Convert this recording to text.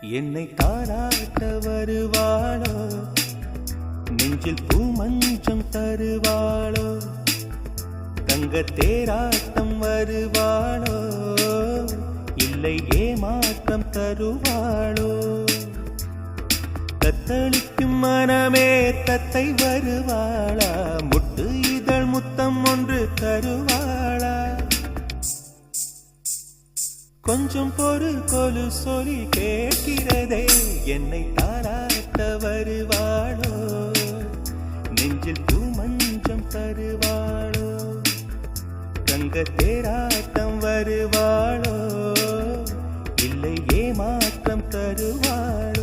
என்னை தாராட்ட வருவாளோ, நெஞ்சில் பூமஞ்சம் தருவாளோ, தங்க தேராட்டம் வருவாளோ, இல்லை ஏமாற்றம் தருவாளோ. தத்தளிக்கும் மனமே தத்தை வருவாளா, முட்டு இதழ் முத்தம் ஒன்று தருவாளா. கொஞ்சம் பொறு கொலு சொல்லி கேட்கிறதே, என்னை தாராட்ட வருவாளோ, நெஞ்சில் பூமஞ்சம் தருவாளோ, தங்க தேராட்டம் வருவாளோ, இல்லை ஏமாற்றம் தருவாளோ.